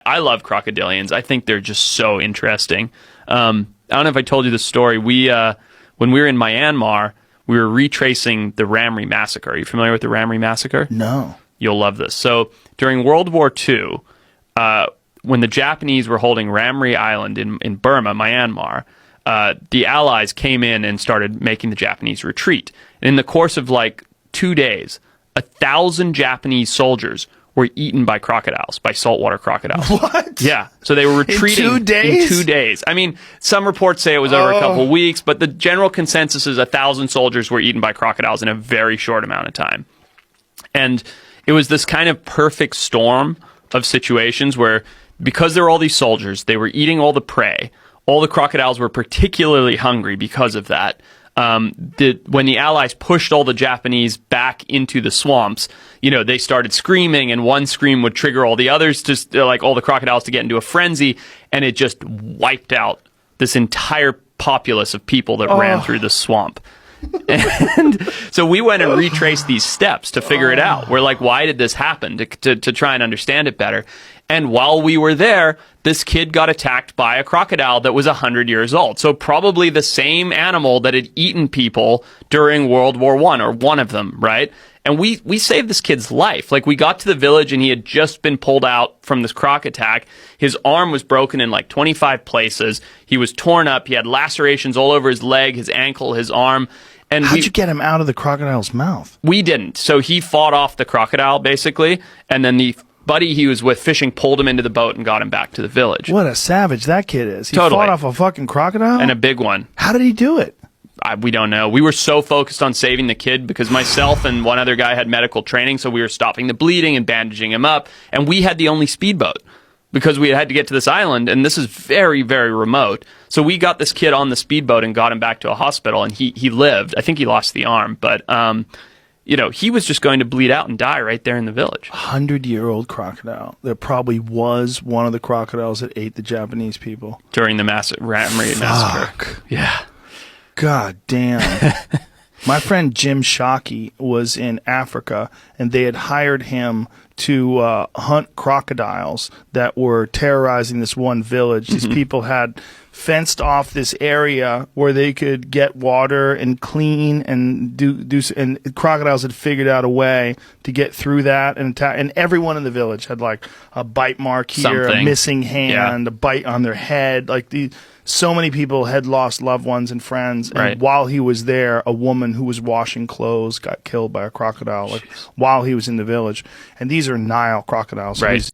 I love crocodilians. I think they're just so interesting. I don't know if I told you the story. When we were in Myanmar, we were retracing the Ramri massacre. Are you familiar with the Ramri massacre? No. You'll love this. So during World War II, when the Japanese were holding Ramri Island in Burma, Myanmar, the Allies came in and started making the Japanese retreat. And in the course of like 2 days, 1,000 Japanese soldiers were eaten by crocodiles, by saltwater crocodiles. What? Yeah. So they were retreating in 2 days? In 2 days. I mean, some reports say it was over a couple of weeks, but the general consensus is 1,000 soldiers were eaten by crocodiles in a very short amount of time. And it was this kind of perfect storm of situations where, because there were all these soldiers, they were eating all the prey. All the crocodiles were particularly hungry because of that. When the Allies pushed all the Japanese back into the swamps, they started screaming, and one scream would trigger all the others, just like all the crocodiles, to get into a frenzy, and it just wiped out this entire populace of people that ran through the swamp. And so we went and retraced these steps to figure it out. We're like, why did this happen? To try and understand it better. And while we were there, this kid got attacked by a crocodile that was 100 years old. So probably the same animal that had eaten people during World War I, or one of them, right? And we saved this kid's life. Like, we got to the village and he had just been pulled out from this croc attack. His arm was broken in like 25 places. He was torn up. He had lacerations all over his leg, his ankle, his arm. And how'd you get him out of the crocodile's mouth? We didn't. So he fought off the crocodile, basically, and then the buddy he was with fishing pulled him into the boat and got him back to the village. What a savage that kid is. He Totally. fought off a fucking crocodile? And a big one. How did he do it? We don't know. We were so focused on saving the kid because myself and one other guy had medical training, so we were stopping the bleeding and bandaging him up, and we had the only speedboat because we had to get to this island, and this is very, very remote. So we got this kid on the speedboat and got him back to a hospital, and he lived. I think he lost the arm, but he was just going to bleed out and die right there in the village. 100-year-old crocodile. There probably was one of the crocodiles that ate the Japanese people. During the Ramri massacre. Yeah. God damn. My friend Jim Shockey was in Africa, and they had hired him to hunt crocodiles that were terrorizing this one village. These people had fenced off this area where they could get water and clean and and crocodiles had figured out a way to get through that and attack. And everyone in the village had like a bite mark here, a missing hand, a bite on their head. Like so many people had lost loved ones and friends. And while he was there, a woman who was washing clothes got killed by a crocodile while he was in the village. And these are Nile crocodiles. So